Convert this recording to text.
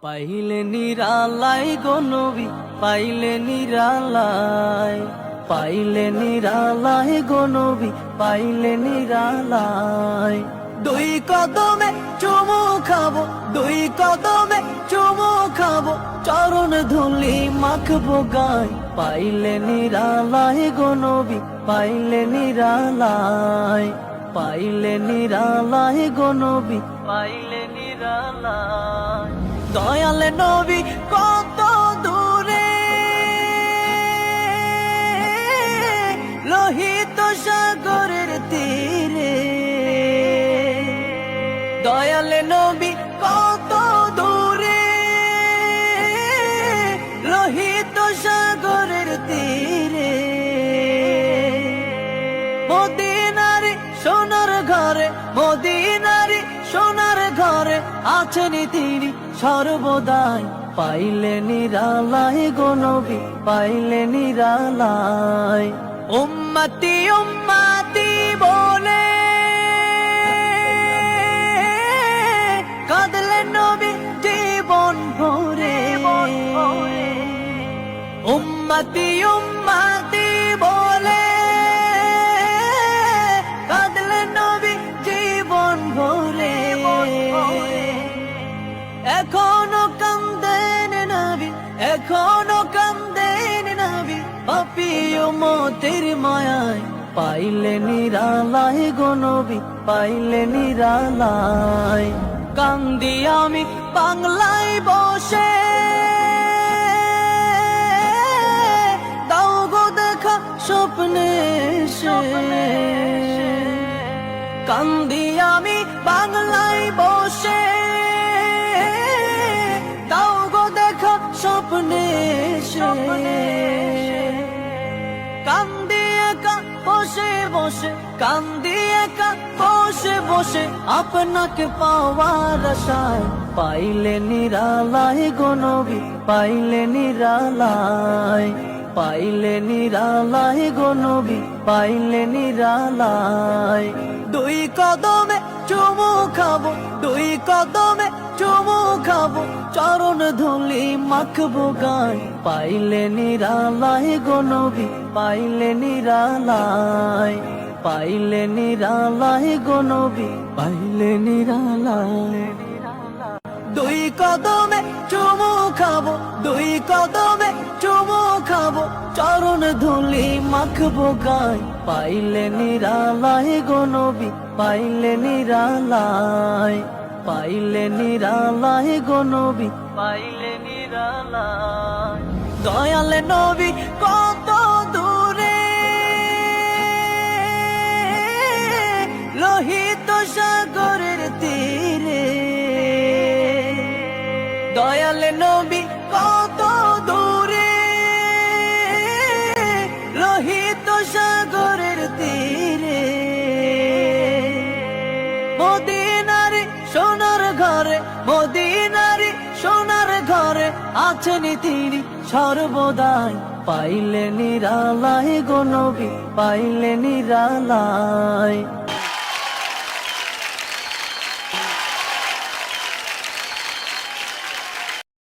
পাইলে নিরালাই গো নবী, পাইলে নিরালাই, পাইলে নিরালাই গো নবী, পাইলে নিরালাই। দুই কদমে চুমু খাবো, দুই কদমে চুমু খাবো, চরণ ধুলি মাখবো গায়। পাইলে নিরালাই গো নবী, পাইলে নিরালাই, পাইলে নিরালাই গো নবী, পাইলে নিরালাই। দয়াল নবী কত দূরে, লোহিত সাগরের তীরে। দয়াল নবী কত দূরে, লোহিত সাগরের তীরে। মদিনারে সোনার ঘরে, মদিনারে সোনার ঘরে আছেন তিনি সর্বদাই। পাইলে নিরালাই গো নবী, পাইলে নিরালাই। উম্মতি উম্মতি বলে কাঁদলেন নবী জীবন ভরে। উম্মতি উম্মতি বলে কাঁদলেন নবী জীবন ভরে। এখনো কান্দেন নবী, এখনো কান্দেন নবী, পাপী উম্মতের মায়ায়। পাইলে নিরালাই গো নবী, পাইলে নিরালাই। কান্দি আমি বাংলায় বসে, দাও গো দেখা স্বপ্নে এসে। কান্দি আমি বাংলায় বসে, দাও গো দেখা স্বপ্নে এসে। কান্দি একা বসে বসে, কান্দি একা বসে বসে, আপনাকে পাওয়ার আশায়। পাইলে নিরালাই গো নবী, পাইলে নিরালাই, পাইলে নিরালাই গো নবী, পাইলে নিরালাই। দুই কদমে চুমু খাবো, দুই কদমে চুমু খাবো, চরণ ধুলি মাখবো গায়। পাইলে নিরালাই গো নবী, পাইলে নিরালাই, পাইলে নিরালাই গো নবী, পাইলে নিরালাই। দুই কদমে চুমু খাবো, দুই কদমে চুমু খাবো, চরণ ধুলি মাখবো গায়। পাইলে নিরালাই গো নবী, পাইলে নিরালাই, পাইলে নিরালাই গো নবী, পাইলে নিরালাই। দয়াল নবী কত দূরে, লোহিত সাগরের তীরে। দয়াল নবী কত দূরে, লোহিত সাগরের তীরে। মদিনারে সোনার ঘরে, মদিনারে সোনার ঘরে আছেন তিনি সর্বদাই। পাইলে নিরালাই গো নবী, পাইলে নিরালাই।